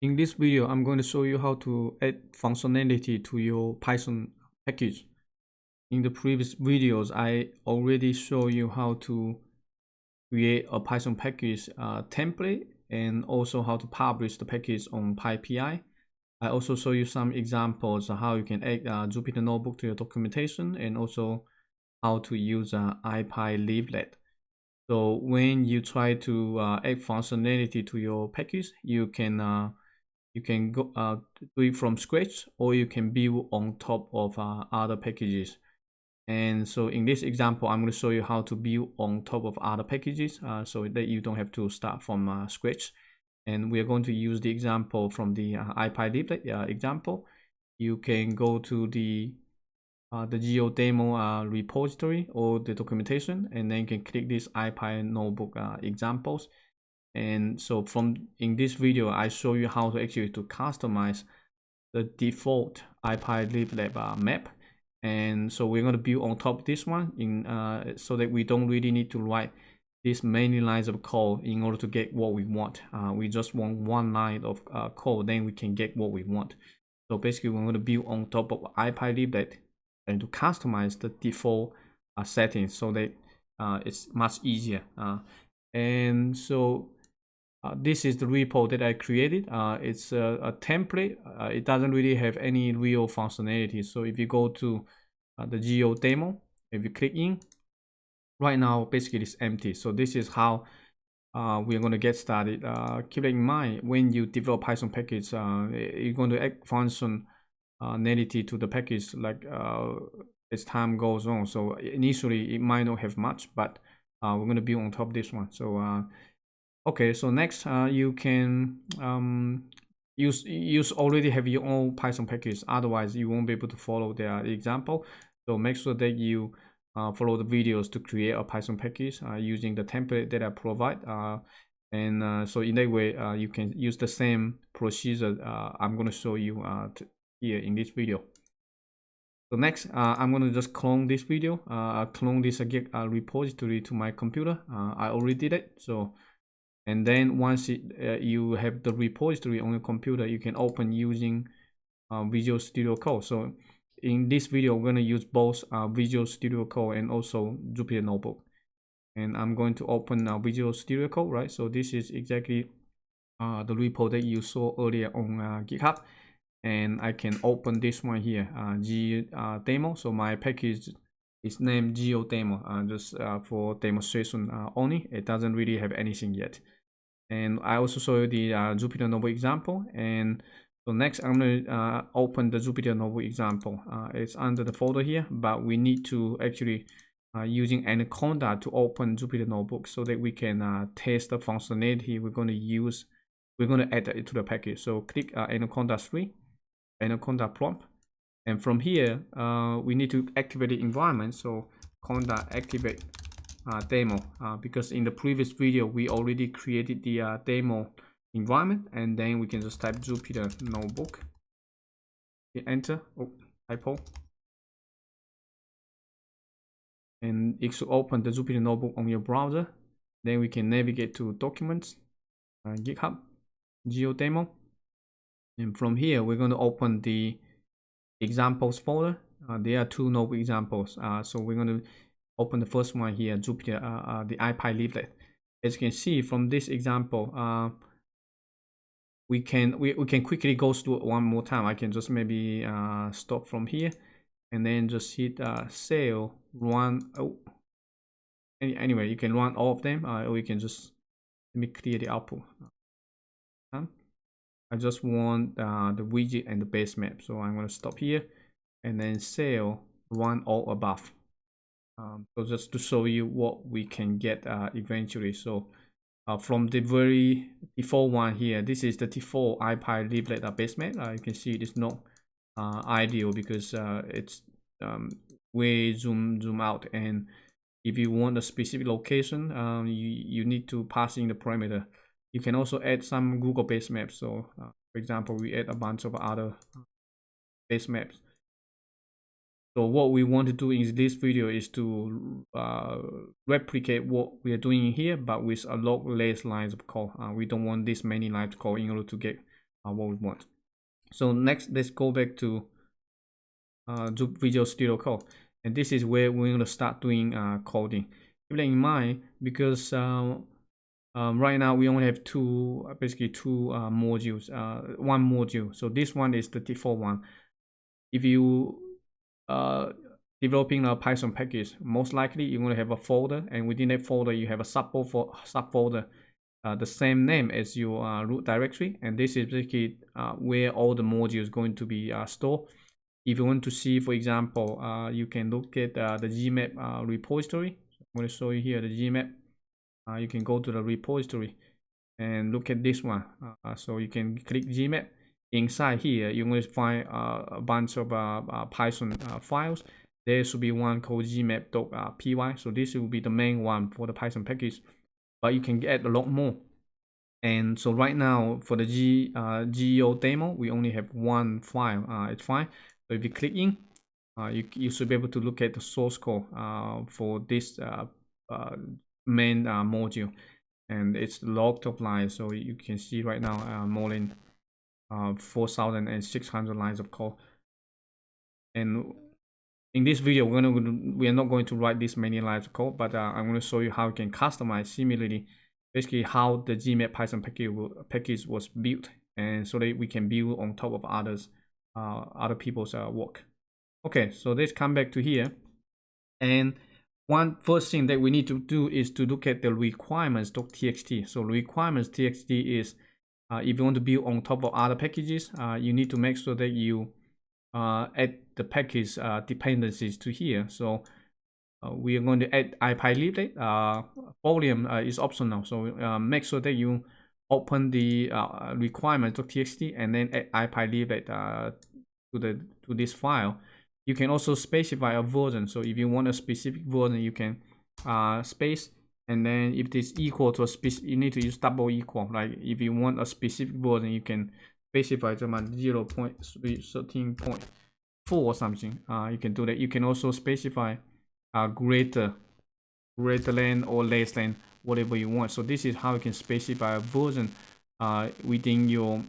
In this video, I'm going to show you how to add functionality to your Python package. In the previous videos, I already show you how to create a Python package template and also how to publish the package on PyPI. I also show you some examples of how you can add Jupyter Notebook to your documentation and also how to use IPyLeaflet. So when you try to add functionality to your package, you can go do it from scratch, or you can build on top of other packages. And so in this example, I'm going to show you how to build on top of other packages so that you don't have to start from scratch. And we are going to use the example from the IPyLeaflet example. You can go to the GeoDemo repository or the documentation, and then you can click this IPy notebook examples. And so in this video, I show you how to actually to customize the default IPyLeaflet map. And so we're going to build on top of this one so that we don't really need to write this many lines of code in order to get what we want. We just want one line of code, then we can get what we want. So basically, we're going to build on top of IPyLeaflet and to customize the default settings so that it's much easier. And so this is the repo that I created. It's a template. It doesn't really have any real functionality. So if you go to the GeoDemo, if you click in, right now basically it's empty. So this is how we're going to get started. Keep in mind, when you develop Python package, you're going to add functionality to the package like as time goes on. So initially it might not have much, but we're going to build on top of this one. So okay, so next you can use already have your own Python package. Otherwise, you won't be able to follow their example. So make sure that you follow the videos to create a Python package using the template that I provide. So in that way, you can use the same procedure I'm going to show you here in this video. So next, I'm going to just clone this video, clone this repository to my computer. I already did it. So, and then once you have the repository on your computer, you can open using Visual Studio Code. So in this video, we're going to use both Visual Studio Code and also Jupyter Notebook. And I'm going to open Visual Studio Code, right? So this is exactly the repo that you saw earlier on GitHub. And I can open this one here, demo. So my package is named GeoDemo, just for demonstration only. It doesn't really have anything yet. And I also show you the Jupyter Notebook example. And so next, I'm going to open the Jupyter Notebook example. It's under the folder here, but we need to actually using Anaconda to open Jupyter Notebook so that we can test the functionality we're going to use. We're going to add it to the package. So click Anaconda 3, Anaconda prompt. And from here, we need to activate the environment. So conda activate demo, because in the previous video we already created the demo environment, and then we can just type Jupyter Notebook, hit enter, typo, and it should open the Jupyter Notebook on your browser. Then we can navigate to documents, GitHub, GeoDemo, and from here we're going to open the examples folder. There are two notebook examples, so we're going to open the first one here, Jupyter, the IPyLeaflet. As you can see from this example, we can quickly go through it one more time. I can just maybe stop from here and then just hit save, run. Anyway, you can run all of them, or you can just let me clear the output. I just want the widget and the base map, so I'm going to stop here and then save, run all above. So just to show you what we can get eventually. So from the very default one here, this is the default IPyLeaflet base map. You can see it's not ideal because it's way zoom out, and if you want a specific location, you need to pass in the parameter. You can also add some Google base maps. So for example, we add a bunch of other base maps. So what we want to do in this video is to replicate what we are doing here, but with a lot less lines of code. We don't want this many lines of code in order to get what we want. So next, let's go back to Visual Studio Code, and this is where we're going to start doing coding. Keep that in mind, because right now we only have basically two modules, one module. So this one is the default one. If you developing a Python package, most likely you're going to have a folder, and within that folder you have a subfolder, the same name as your root directory, and this is basically where all the modules is going to be stored. If you want to see, for example, you can look at the Gmap repository. So I'm going to show you here the Gmap. You can go to the repository and look at this one. So you can click Gmap. Inside here, you're going to find a bunch of Python files. There should be one called gmap.py. So this will be the main one for the Python package, but you can get a lot more. And so right now for the Geo demo, we only have one file. It's fine. So if you click in, you should be able to look at the source code for this main module, and it's logged of lines. So you can see right now more than 4,600 lines of code. And in this video, we are not going to write this many lines of code, but I'm going to show you how you can customize similarly, basically how the Gmap Python package was built, and so that we can build on top of other people's work. Okay, so let's come back to here, and first thing that we need to do is to look at the requirements.txt. So requirements.txt is if you want to build on top of other packages, you need to make sure that you add the package dependencies to here. So we are going to add ipyliblet. Volume is optional, so make sure that you open the requirements.txt and then add ipyliblet to this file. You can also specify a version. So if you want a specific version, you can space, and then if it is equal to a you need to use double equal. Like if you want a specific version, you can specify 0.13.4 or something. You can do that. You can also specify greater than or less than, whatever you want. So this is how you can specify a version within your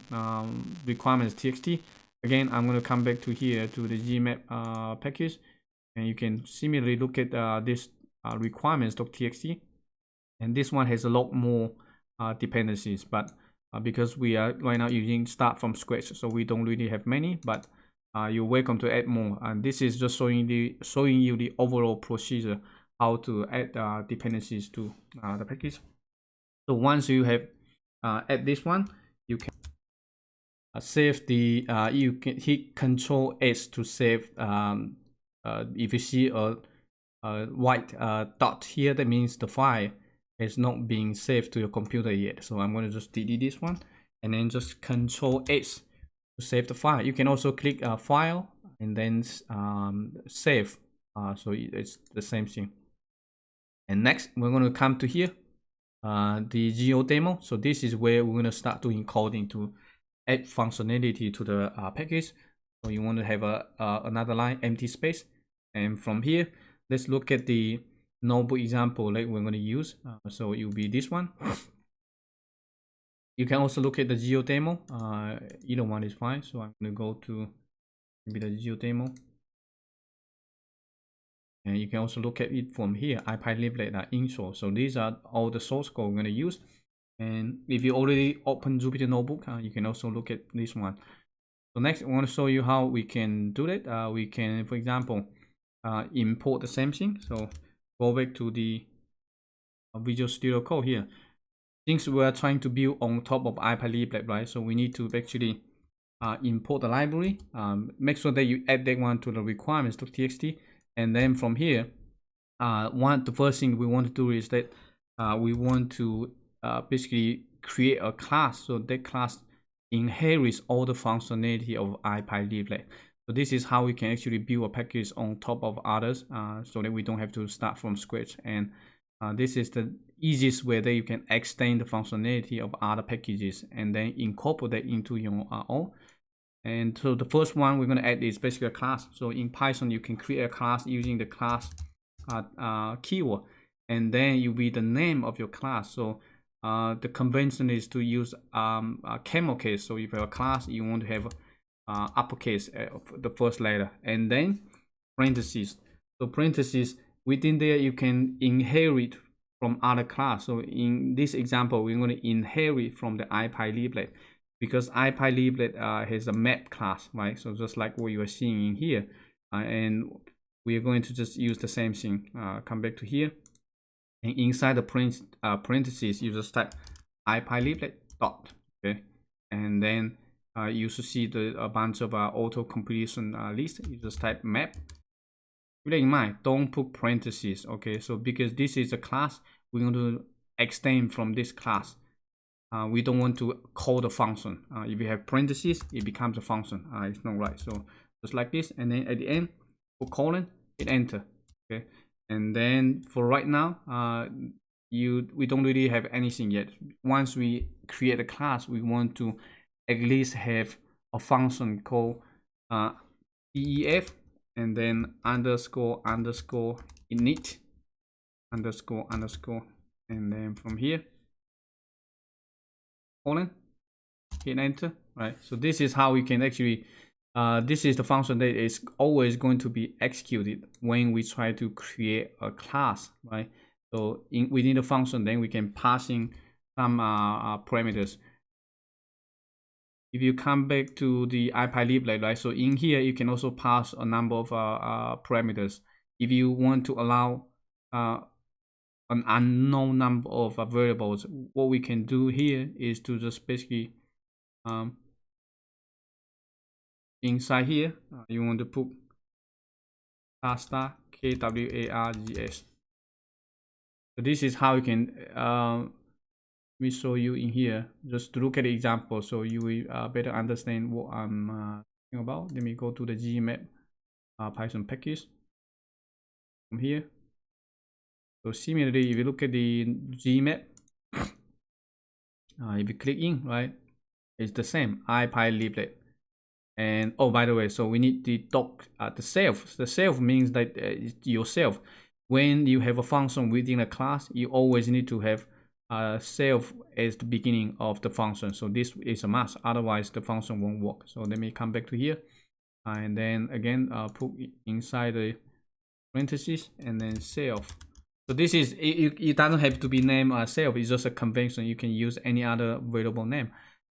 requirements.txt. Again, I'm going to come back to here to the Gmap package, and you can similarly look at this requirements.txt, and this one has a lot more dependencies, but because we are right now using start from scratch, so we don't really have many, but you're welcome to add more. And this is just showing you the overall procedure, how to add dependencies to the package. So once you have add this one, you can save the you can hit Control S to save. If you see a white dot here, that means the file has not been saved to your computer yet. So I'm going to just delete this one, and then just Control S to save the file. You can also click File and then Save. So it's the same thing. And next, we're going to come to here, the Geo demo. So this is where we're going to start doing coding to add functionality to the package. So you want to have another line, empty space, and from here, let's look at the notebook example that we're going to use. So it will be this one. You can also look at the Geo demo. Either one is fine. So I'm going to go to maybe the Geo demo, and you can also look at it from here, ipyliblet install. So these are all the source code we're going to use. And if you already open Jupyter Notebook, you can also look at this one. So next, I want to show you how we can do that. We can, for example, import the same thing. So go back to the Visual Studio Code here. Since we are trying to build on top of ipyliblet, right? So we need to actually import the library. Make sure that you add that one to the requirements.txt, and then from here, the first thing we want to do is that we want to basically create a class. So that class inherits all the functionality of ipyliblet. So this is how we can actually build a package on top of others, so that we don't have to start from scratch. And this is the easiest way that you can extend the functionality of other packages and then incorporate that into your own. And so the first one we're going to add is basically a class. So in Python, you can create a class using the class keyword, and then it will be the name of your class. So the convention is to use a camel case. So if you have a class, you want to have uppercase the first letter, and then parentheses. So parentheses, within there you can inherit from other class. So in this example, we're going to inherit from the IPyLeaflet, because IPyLeaflet has a map class, right? So just like what you are seeing in here, and we are going to just use the same thing. Come back to here, and inside the parentheses, you just type IPyLeaflet dot, okay, and then you should see a bunch of auto completion list. You just type map. Keep in mind, don't put parentheses, okay? So because this is a class, we're going to extend from this class. We don't want to call the function. If you have parentheses, it becomes a function. It's not right. So just like this, and then at the end, put colon, hit enter, okay? And then for right now, we don't really have anything yet. Once we create a class, we want to at least have a function called def, and then underscore init underscore, and then from here colon, hit enter, right? So this is how we can actually this is the function that is always going to be executed when we try to create a class, right? So within the function, then we can pass in some parameters. If you come back to the IPyLeaflet, right? So in here, you can also pass a number of parameters. If you want to allow an unknown number of variables, what we can do here is to just basically inside here, you want to put star kwargs. So this is how you can let me show you in here, just to look at the example so you will better understand what I'm talking about. Let me go to the Gmap Python package from here. So similarly, if you look at the Gmap, if you click in, right, it's the same IPyLeaflet. And oh, by the way, so we need the doc, the self. The self means that it's yourself. When you have a function within a class, you always need to have self as the beginning of the function. So this is a must, otherwise the function won't work. So let me come back to here, and then again put inside the parentheses and then self. So this is it doesn't have to be named self. It's just a convention. You can use any other variable name,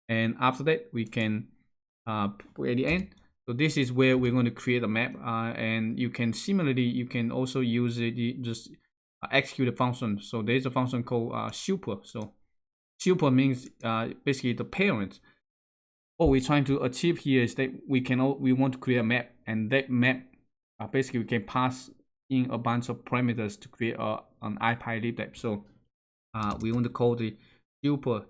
and after that we can put at the end. So this is where we're going to create a map, and you can similarly you can also use it just execute a function. So there's a function called super. So super means basically the parent. What we're trying to achieve here is that we want to create a map, and that map basically we can pass in a bunch of parameters to create an IPyLeaflet. So we want to call the super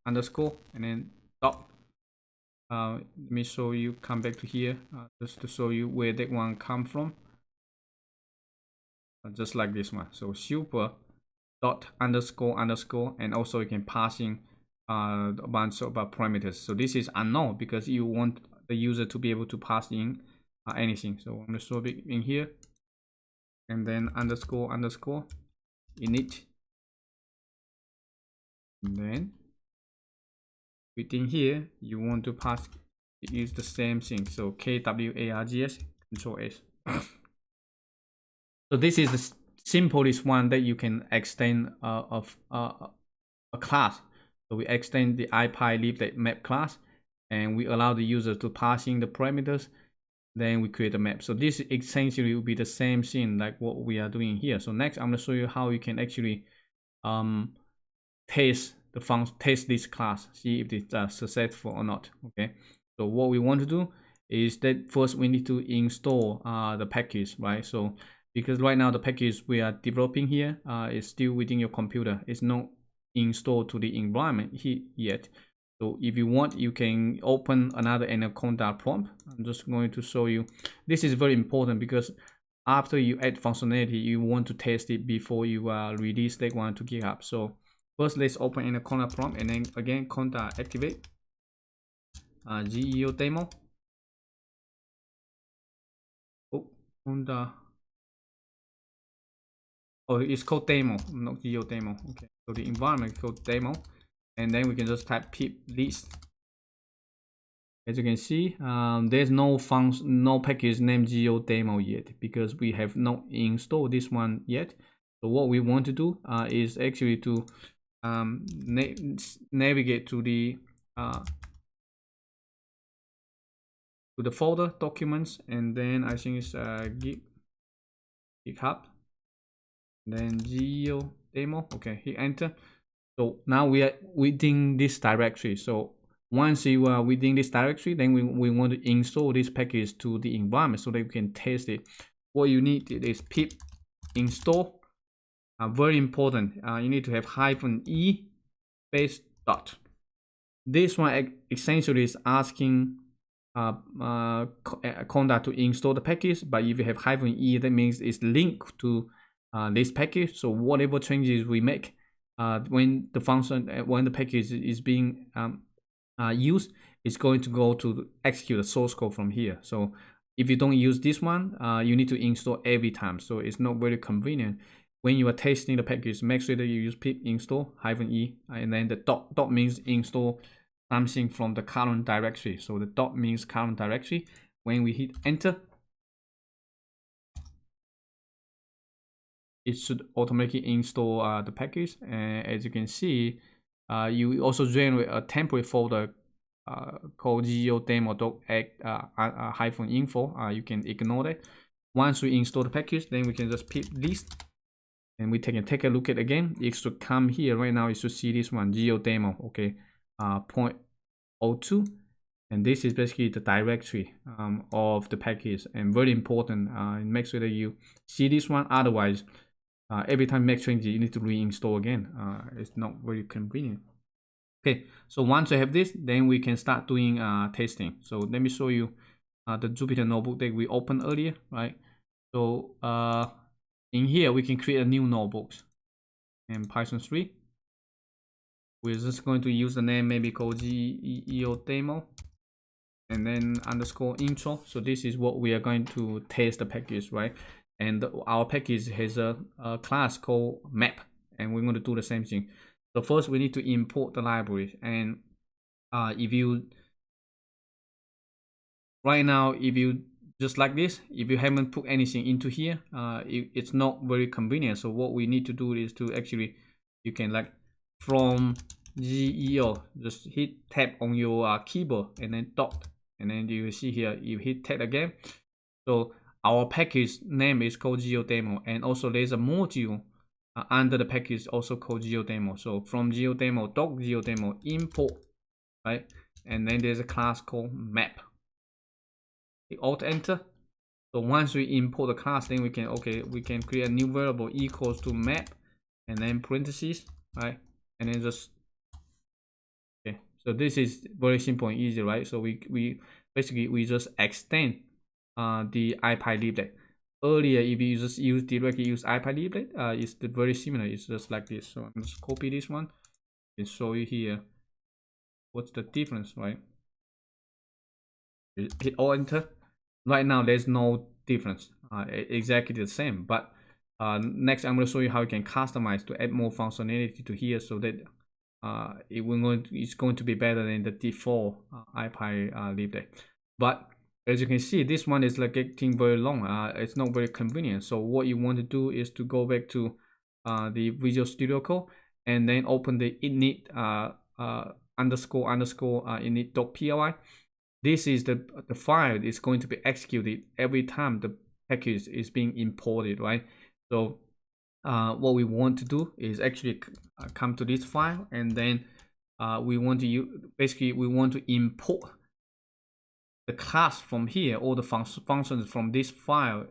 underscore and then dot. Let me show you, come back to here just to show you where that one come from. Just like this one. So super dot underscore, and also you can pass in a bunch of parameters. So this is unknown because you want the user to be able to pass in anything. So I'm going to show it in here, and then underscore init, and then within here you want to pass use the same thing. So kwargs control S. So this is the simplest one that you can extend of a class. So we extend the IPyLeaflet map class, and we allow the user to pass in the parameters. Then we create a map. So this essentially will be the same thing like what we are doing here. So next, I'm going to show you how you can actually test the function, test this class, see if it's successful or not. Okay. So what we want to do is that first we need to install the package, right? So because right now the package we are developing here is still within your computer. It's not installed to the environment yet. So if you want, you can open another Anaconda prompt. I'm just going to show you. This is very important because after you add functionality, you want to test it before you release that one to GitHub. So first, let's open Anaconda prompt, and then again, conda activate geo demo. Oh, conda. Oh, it's called demo, not geo demo. Okay, so the environment is called demo, and then we can just type pip list. As you can see, there's no function, no package named GeoDemo yet because we have not installed this one yet. So what we want to do is actually to navigate to the folder documents, and then I think it's GitHub, then GeoDemo. Okay, hit enter. So now we are within this directory. So once you are within this directory, then we want to install this package to the environment so that we can test it. What you need is pip install. Very important. You need to have -e space dot. This one essentially is asking Conda to install the package, but if you have -e, that means it's linked to this package. So whatever changes we make when the function, when the package is being used, it's going to go to execute the source code from here. So if you don't use this one, you need to install every time. So it's not very convenient. When you are testing the package, make sure that you use pip install -e, and then the dot means install something from the current directory. So the dot means current directory. When we hit enter, it should automatically install the package. And as you can see, you also generate a temporary folder called geodemo.info. You can ignore that. Once we install the package, then we can just pip list, and we can take a look at it again. It should come here right now. You should see this one, geodemo. Okay, 0.02, and this is basically the directory of the package, and very important. Make sure that you see this one. Otherwise, every time you make changes, you need to reinstall again. It's not very convenient. Okay, so once you have this, then we can start doing testing. So let me show you the Jupyter notebook that we opened earlier, right? So in here, we can create a new notebook in Python 3. We're just going to use the name maybe called GeoDemo, and then underscore intro. So this is what we are going to test the package, right? And our package has a class called map, and we're going to do the same thing. So first we need to import the library, and if you right now, if you just like this, if you haven't put anything into here, it's not very convenient. So what we need to do is to actually, you can like from geo, just hit tab on your keyboard and then dot, and then you see here, you hit tab again. So our package name is called GeoDemo, and also there's a module under the package also called GeoDemo. So from GeoDemo.GeoDemo import, right? And then there's a class called map. Hit Alt Enter. So once we import the class, then we can create a new variable equals to map, and then parentheses, right? And then just okay. So this is very simple and easy, right? So we basically just extend the IPyLiblet. Earlier, if you just directly use IPyLiblet, it's very similar. It's just like this. So I'm just copy this one and show you here what's the difference, right? Hit Alt Enter. Right now, there's no difference. Exactly the same. But next, I'm going to show you how you can customize to add more functionality to here, so that it's going to be better than the default IPyLiblet. But as you can see, this one is like getting very long. It's not very convenient. So what you want to do is to go back to the Visual Studio Code, and then open the init underscore init.py. This is the file is going to be executed every time the package is being imported, right? So what we want to do is actually come to this file, and then we want to import the class from here, or the functions from this file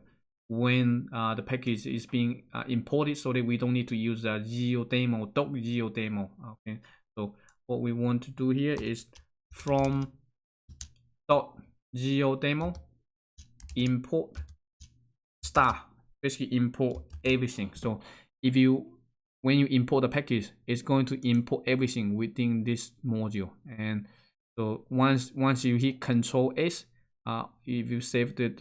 when the package is being imported, so that we don't need to use geodemo.geodemo. Okay, so what we want to do here is from .geodemo import star, basically import everything. So when you import the package, it's going to import everything within this module. And so once you hit Control S, if you save the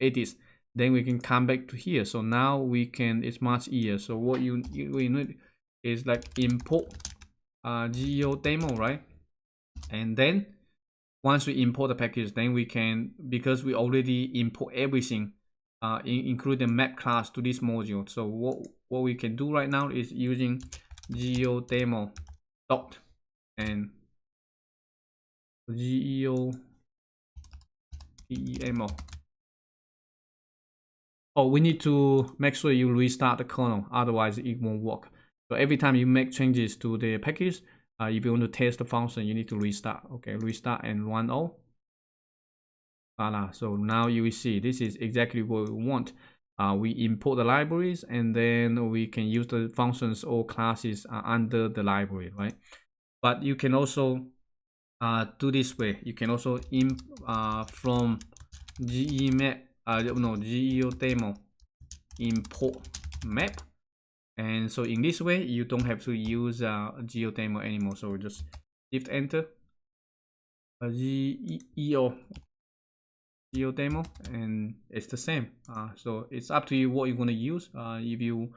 edits, then we can come back to here. So now we can, it's much easier. So what we need is like import geo demo, right? And then once we import the package, then we can, because we already import everything, include the map class to this module. So what we can do right now is using geo demo dot and geo demo. Oh, we need to make sure you restart the kernel, otherwise it won't work. So every time you make changes to the package, if you want to test the function, you need to restart. Okay, restart and run all. Voila. So now you will see this is exactly what we want. We import the libraries, and then we can use the functions or classes under the library, right? But you can also do this way. You can also from geodemo import map, and so in this way you don't have to use geodemo anymore. So just shift enter geodemo, and it's the same. So it's up to you what you want to use. If you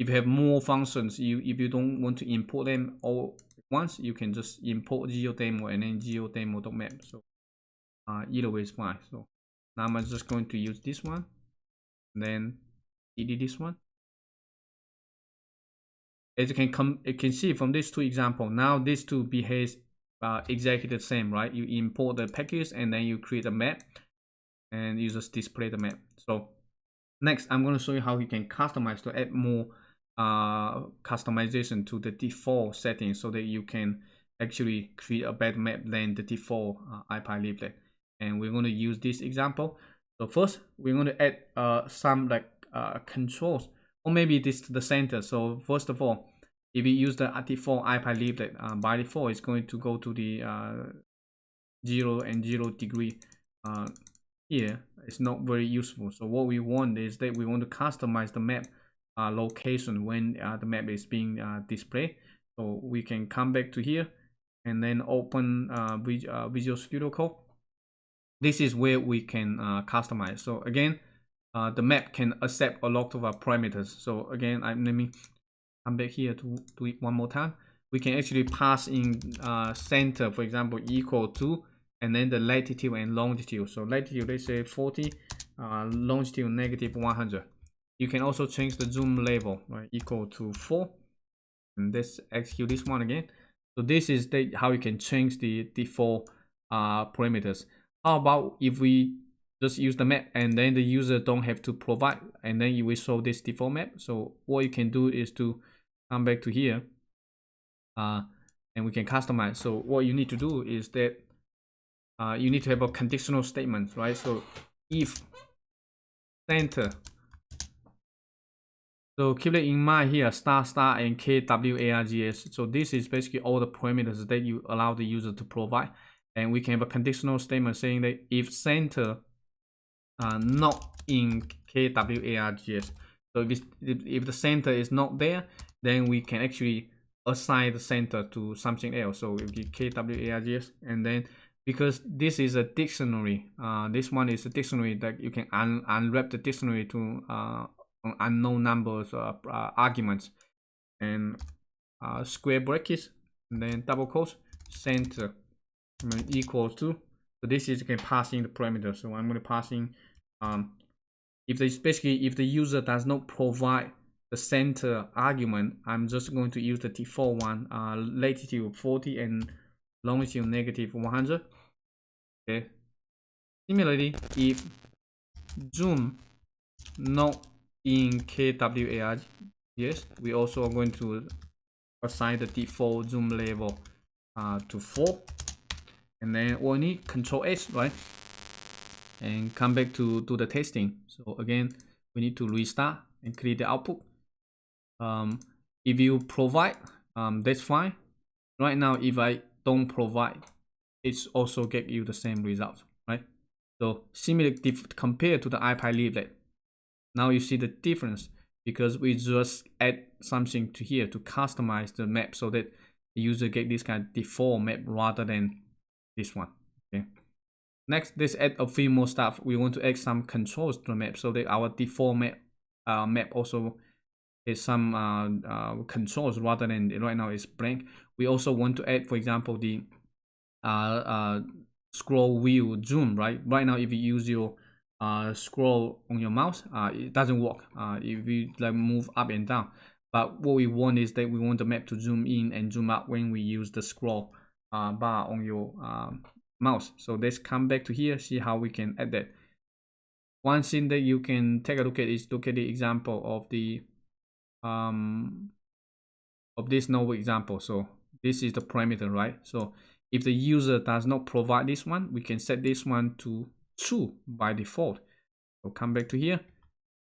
have more functions, if you don't want to import them all at once, you can just import geodemo and then geodemo.map. So either way is fine. So now I'm just going to use this one, and then edit this one. As you can see from these two examples, now these two behaves exactly the same, right? You import the package and then you create a map, and you just display the map. So next, I'm going to show you how you can customize to add more customization to the default settings, so that you can actually create a better map than the default IPyLeaflet. And we're going to use this example. So first, we're going to add some like controls, or maybe this to the center. So first of all, if you use the default IPyLeaflet, by default, it's going to go to the 0 and 0 degree. Here it's not very useful. So what we want is that we want to customize the map location when the map is being displayed. So we can come back to here and then open Visual Studio Code. This is where we can customize. So again, the map can accept a lot of parameters. So again, let me come back here to do it one more time. We can actually pass in center, for example, equal to, and then the latitude and longitude. So latitude, let's say 40, longitude negative 100. You can also change the zoom level, right, equal to 4. And let's execute this one again. So this is how you can change the default parameters. How about if we just use the map and then the user don't have to provide, and then you will show this default map? So what you can do is to come back to here, and we can customize. So what you need to do is that you need to have a conditional statement, right? So if center, so keep it in mind here, star and kwargs. So this is basically all the parameters that you allow the user to provide. And we can have a conditional statement saying that if center not in kwargs. So if the center is not there, then we can actually assign the center to something else. So we give kwargs, and then because this is a dictionary, this one is a dictionary that you can unwrap the dictionary to unknown numbers arguments, and square brackets, and then double quotes, center equals to. So this is, you can pass in the parameter. So I'm going to pass in if the user does not provide the center argument, I'm just going to use the default one, latitude 40 and longitude negative 100. Okay. Similarly, if zoom not in kwargs, yes, we also are going to assign the default zoom level to 4, and then we need Control S, right, and come back to do the testing. So again, we need to restart and create the output. If you provide, that's fine. Right now, if I don't provide, it's also get you the same result, right? So similarly, compared to the IPyLeaflet, now you see the difference, because we just add something to here to customize the map so that the user get this kind of default map rather than this one. Okay. Next, let's add a few more stuff. We want to add some controls to the map so that our default map also is some controls rather than right now it's blank. We also want to add, for example, the scroll wheel zoom. Right now, if you use your scroll on your mouse, it doesn't work if you like move up and down. But what we want is that we want the map to zoom in and zoom out when we use the scroll bar on your mouse. So let's come back to here, see how we can add that. One thing that you can take a look at is look at the example of the this notebook example. So this is the parameter, right? So if the user does not provide this one, we can set this one to true by default. So come back to here,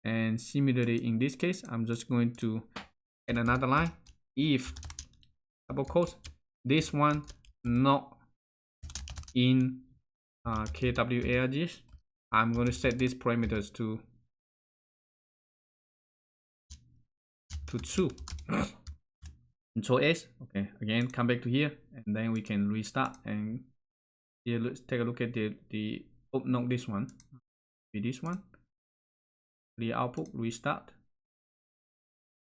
and similarly in this case, I'm just going to add another line. If double quotes, this one not in KWARGs, I'm going to set these parameters to true. Control S. Okay, again come back to here, and then we can restart. And here let's take a look at the oh, not this one, be this one, the output, restart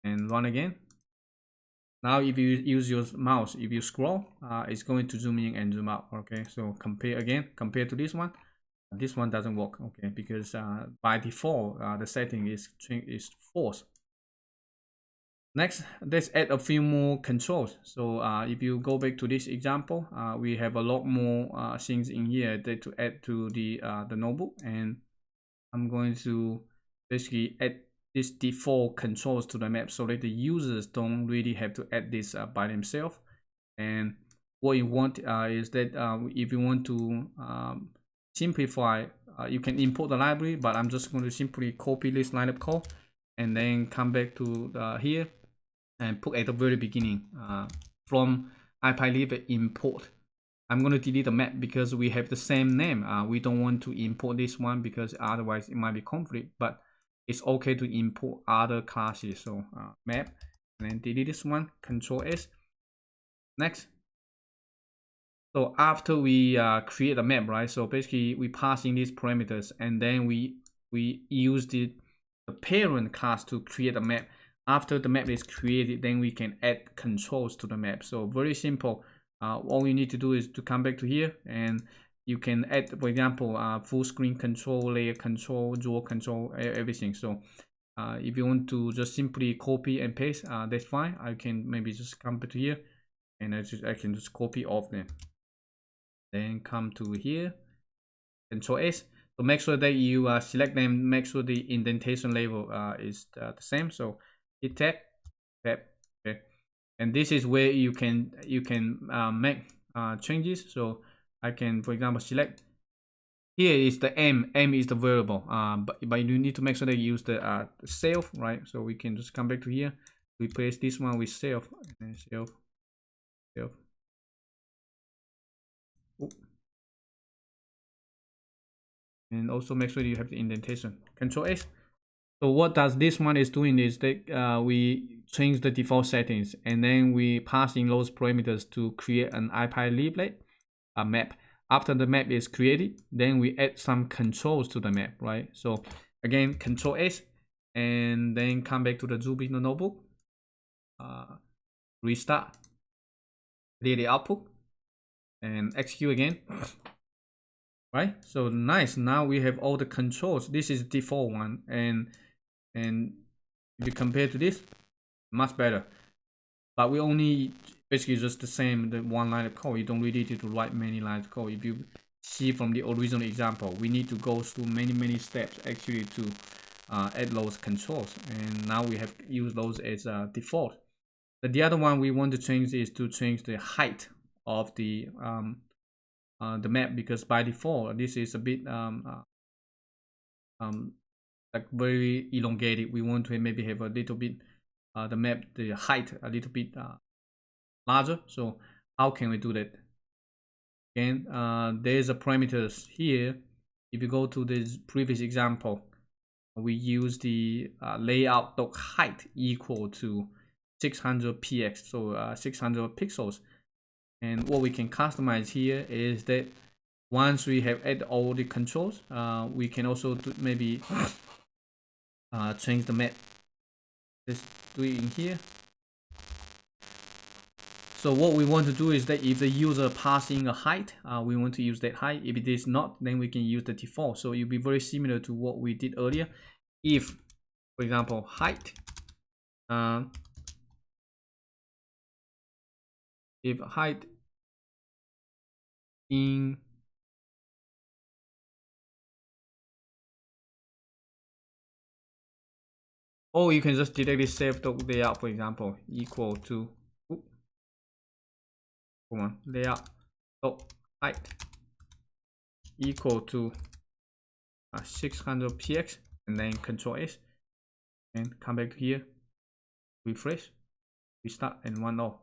and run again. Now if you use your mouse, if you scroll, it's going to zoom in and zoom out. Okay, so compare to this one doesn't work. Okay, because by default the setting is false. Next, let's add a few more controls. So if you go back to this example, we have a lot more things in here that to add to the notebook, and I'm going to basically add this default controls to the map so that the users don't really have to add this by themselves. And what you want is that if you want to simplify, you can import the library, but I'm just going to simply copy this line of code and then come back to here and put at the very beginning from IPylib import. I'm going to delete the map because we have the same name. We don't want to import this one because otherwise it might be conflict, but it's okay to import other classes. So map, and then delete this one, Control S. Next. So after we create a map, right? So basically we pass in these parameters, and then we use the parent class to create a map. After the map is created, then we can add controls to the map. So very simple. All you need to do is to come back to here, and you can add, for example, full screen control, layer control, draw control, everything. So if you want to just simply copy and paste, that's fine. I can maybe just come back to here, and I can just copy off them. Then come to here, Control S. So make sure that you select them, make sure the indentation level is the same. So hit tab, okay. And this is where you can make changes. So I can, for example, select. Here is the m is the variable, but you need to make sure that you use the self, right? So we can just come back to here, replace this one with self, and self. And also make sure you have the indentation. Control S. So what does this one is doing is that we change the default settings, and then we pass in those parameters to create an IPylib map. After the map is created, then we add some controls to the map, right? So again, Control S, and then come back to the Jupyter notebook, restart, delete the output, and execute again. Right, so nice. Now we have all the controls. This is default one, and if you compare to this, much better. But we only basically just the same, the one line of code. You don't really need to write many lines of code. If you see from the original example, we need to go through many steps actually to add those controls, and now we have used those as default. But the other one we want to change is to change the height of the map, because by default this is a bit like very elongated. We want to maybe have a little bit the map, the height a little bit larger. So how can we do that? Again, there's a parameters here. If you go to this previous example, we use the layout.height equal to 600 px, so 600 pixels. And what we can customize here is that once we have added all the controls, we can also maybe change the map. Let's do it in here. So what we want to do is that if the user passing a height, we want to use that height. If it is not, then we can use the default. So it'll be very similar to what we did earlier. If, for example, height, if height in or you can just directly save the layout, for example, equal to layout height equal to 600 px, and then Control S, and come back here, refresh, restart, and 1.0.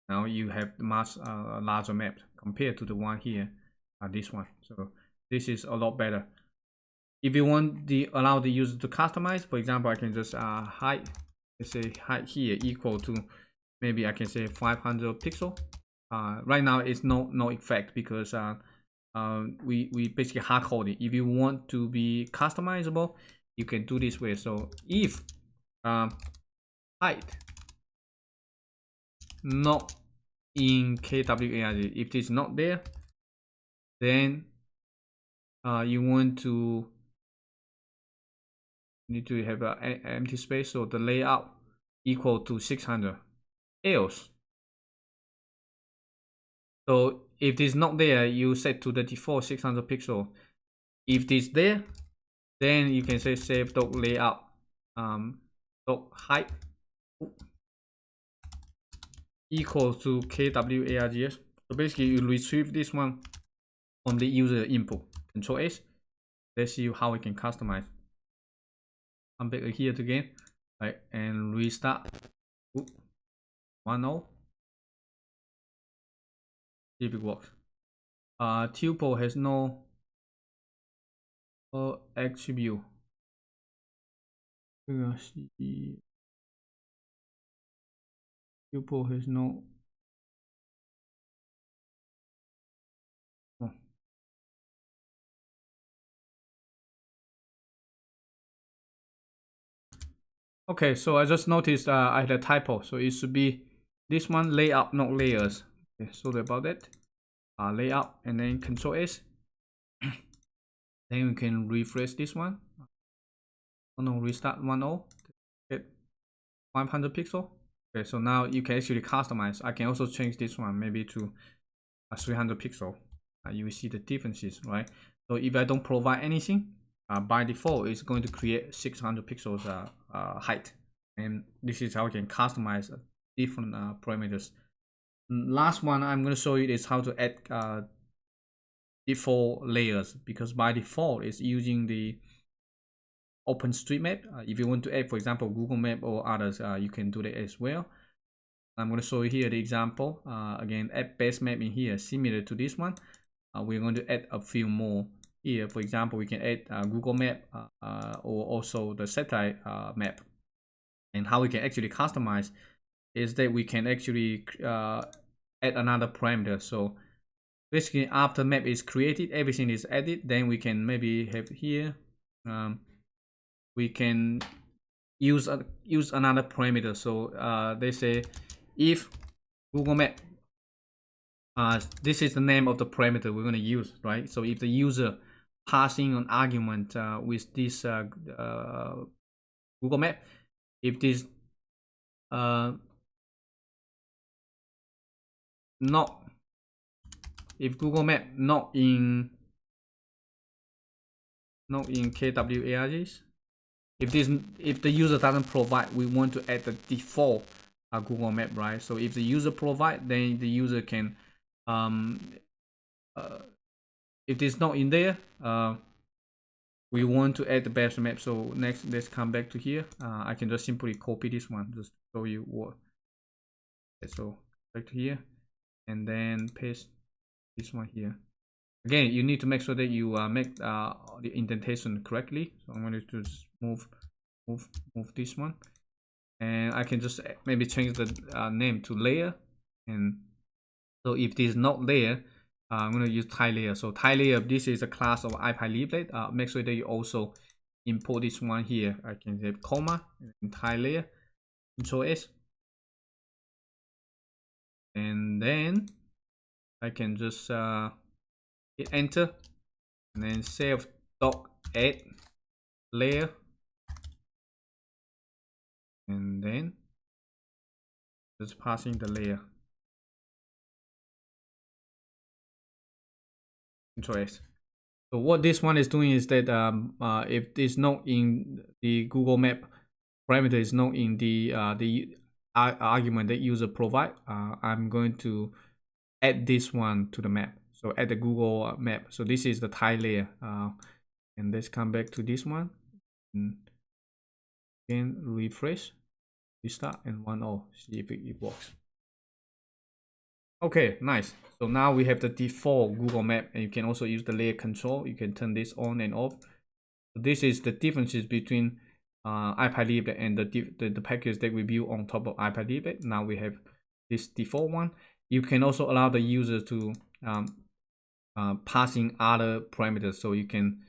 Now you have the much larger map compared to the one here, this one. So this is a lot better. If you want allow the user to customize, for example, I can just height, let's say height here equal to, maybe I can say 500 pixel. Right now it's no effect because we basically hard code it. If you want to be customizable, you can do this way. So if height not in KWARG, if it's not there, then you need to have an empty space, so the layout equal to 600. Else, so if it's not there, you set to the default 600 pixel. If it's there, then you can say save layout height equal to KWARGS. So basically you retrieve this one from the user input. Control S. Let's see how we can customize. Come back here again, right, and restart. 1.0. See if it works. Tuple has no attribute. Tuple has no. Okay, so I just noticed I had a typo, so it should be this one, layout, not layers. Okay, sorry about that. Layout, and then Control S. Then we can refresh this one. Oh no, restart 1.0. Get 500 pixel. Okay, so now you can actually customize. I can also change this one maybe to 300 pixel. You will see the differences, right? So if I don't provide anything, by default, it's going to create 600 pixels height. And this is how you can customize different parameters. Last one I'm going to show you is how to add default layers, because by default it's using the OpenStreetMap. If you want to add, for example, Google Map or others, you can do that as well. I'm going to show you here the example. Again, add base map in here, similar to this one. We're going to add a few more here. For example, we can add Google Map or also the satellite map. And how we can actually customize is that we can actually add another parameter. So basically, after map is created, everything is added, then we can maybe have here, we can use another parameter. So they say if Google Map, this is the name of the parameter we're going to use, right? So if the user passing an argument with this Google Map, if this if Google Map not in KWARGs, if the user doesn't provide, we want to add the default Google Map, right? So if the user provide, then the user can if it's not in there, we want to add the best map. So next, let's come back to here. I can just simply copy this one just to show you what. Okay, so back to here, and then paste this one here. Again, you need to make sure that you make the indentation correctly. So I'm going to just move this one, and I can just maybe change the name to layer, and So if this is not there, I'm going to use tile layer. So tile layer, this is a class of IPyLeaflet. Make sure that you also import this one here. I can say comma and tile layer, Control S, and then I can just hit enter, and then save dot add layer, and then just passing the layer. Control S. So what this one is doing is that if it's not in the Google Map parameter is not in the argument that user provide, I'm going to add this one to the map. So add the Google map. So this is the tile layer. And let's come back to this one. And again, refresh, restart, and 1.0. See if it works. Okay, nice. So now we have the default Google Map, and you can also use the layer control. You can turn this on and off. So this is the differences between IPyLeaflet and the package that we build on top of IPyLeaflet. Now we have this default one. You can also allow the user to pass in other parameters. So you can,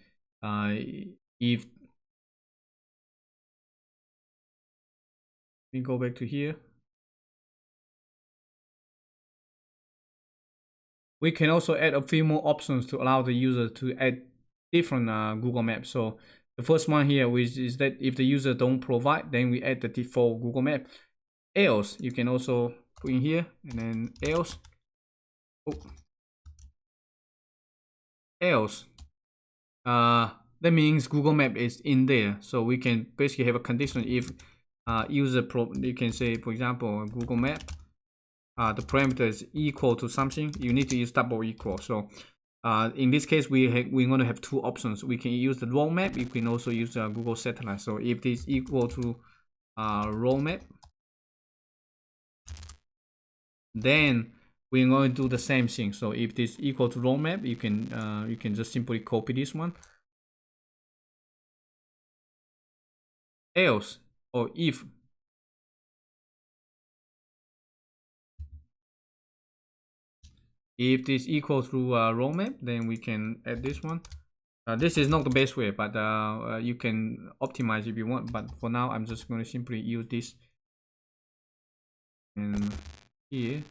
if we go back to here, we can also add a few more options to allow the user to add different Google Maps. So the first one here is that if the user don't provide, then we add the default Google Map. Else, you can also put in here, and then else. Else. That means Google Map is in there. So we can basically have a condition if you can say, for example, Google Map. The parameter is equal to something. You need to use double equal. So in this case, we're going to have two options. We can use the raw map. You can also use Google Satellite. So if this is equal to raw map, then we're going to do the same thing. So if this is equal to raw map, you can just simply copy this one. Else, or if this equals to raw map, then we can add this one. This is not the best way, but you can optimize if you want. But for now, I'm just going to simply use this. And here,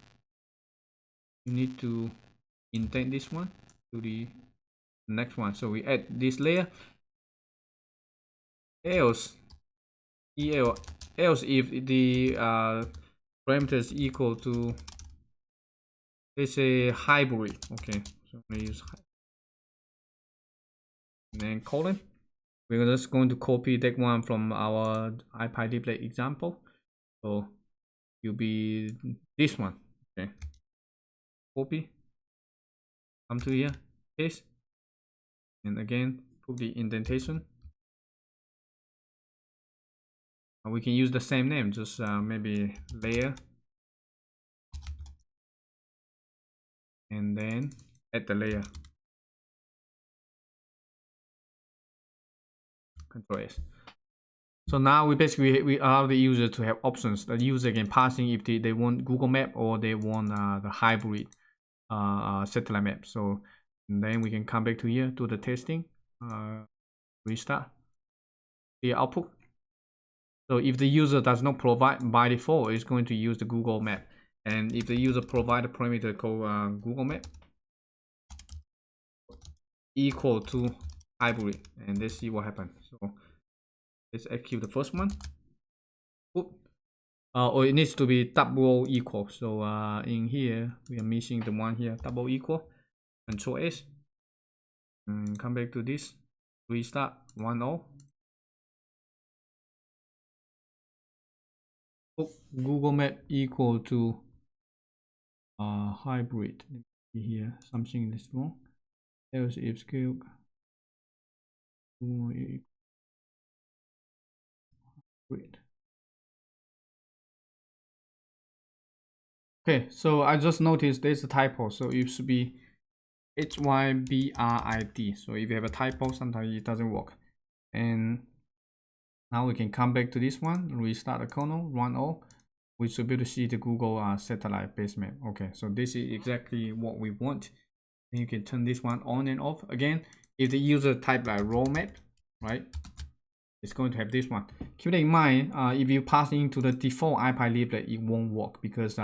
you need to indent this one to the next one. So we add this layer. Else if the parameter is equal to, let's say, hybrid. Okay, so I'm going to use and then colon. We're just going to copy that one from our IPyLeaflet example. So you'll be this one. Okay, copy, come to here, paste, and again put the indentation. We can use the same name, just maybe layer, and then add the layer. Control S. So now we allow the user to have options. The user can pass in if they want Google Map or they want the hybrid satellite map. So and then we can come back to here, do the testing, restart the output. So if the user does not provide, by default, it's going to use the Google Map. And if the user provide a parameter called Google Map equal to hybrid, and let's see what happens. So let's execute the first one. Or it needs to be double equal. So in here we are missing the one here, double equal. Control S, and come back to this, restart 1.0. Google Map equal to hybrid. Here something is wrong. Else if scale hybrid. Okay, so I just noticed there's a typo, so it should be HYBRID. So if you have a typo, sometimes it doesn't work. And now we can come back to this one, restart the kernel, 1.0. we should be able to see the Google satellite base map. Okay, so this is exactly what we want. And you can turn this one on and off. Again, if the user type like raw map, right, it's going to have this one. Keep that in mind. If you pass into the default IPyLiblet, it won't work because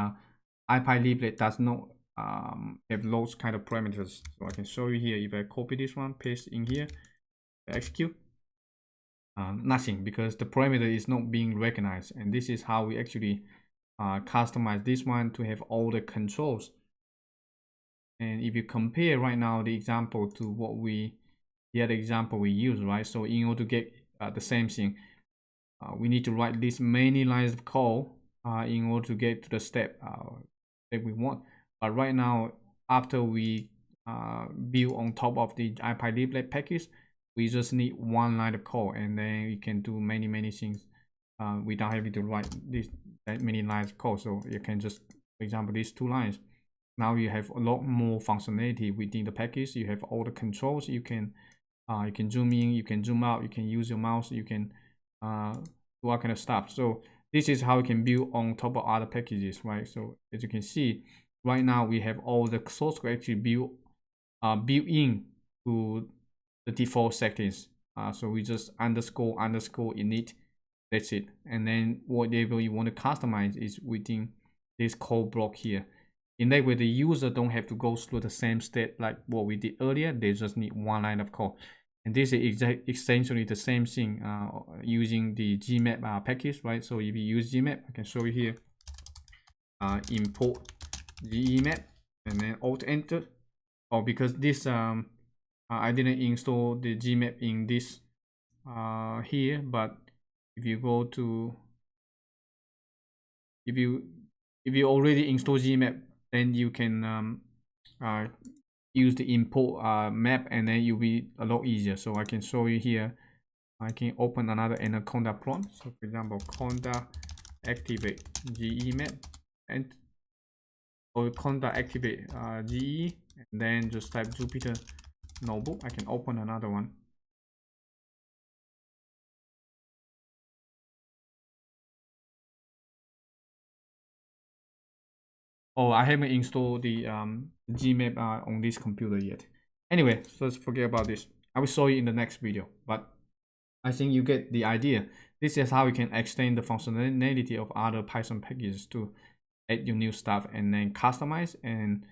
IPyLiblet does not have those kind of parameters. So I can show you here. If I copy this one, paste in here, execute, nothing, because the parameter is not being recognized. And this is how we actually customize this one to have all the controls. And if you compare right now the example to what the other example we use, right? So in order to get the same thing, we need to write this many lines of code in order to get to the step that we want. But right now, after we build on top of the IPyLiblet package, we just need one line of code, and then we can do many things without having to write that many lines of code. So you can just, for example, these 2 lines. Now you have a lot more functionality within the package. You have all the controls. You can zoom in, you can zoom out, you can use your mouse, you can do all kind of stuff. So this is how you can build on top of other packages, right? So as you can see, right now we have all the source code actually built in to the default settings. So we just underscore init, that's it. And then whatever you want to customize is within this code block here. In that way, the user don't have to go through the same step like what we did earlier. They just need one line of code. And this is essentially the same thing using the Gmap package, right? So if you use Gmap, I can show you here. Import Gmap and then Alt Enter. Oh, because this I didn't install the Gmap in this here, but if you go to if you already install Gmap, then you can use the import map, and then you'll be a lot easier. So I can show you here. I can open another Anaconda prompt. So for example, conda activate gemap, and or conda activate ge, and then just type Jupyter notebook. I can open another one. Oh, I haven't installed the Gmap on this computer yet. Anyway, so let's forget about this. I will show you in the next video, but I think you get the idea. This is how you can extend the functionality of other Python packages to add your new stuff and then customize. And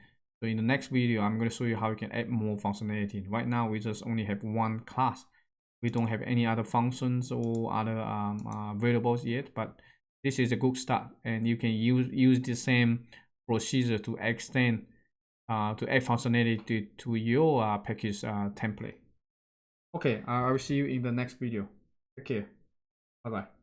so in the next video, I'm going to show you how you can add more functionality. Right now, we just only have one class. We don't have any other functions or other variables yet, but this is a good start. And you can use the same procedure to extend to add functionality to your package template. Okay, I will see you in the next video. Take care. Bye bye.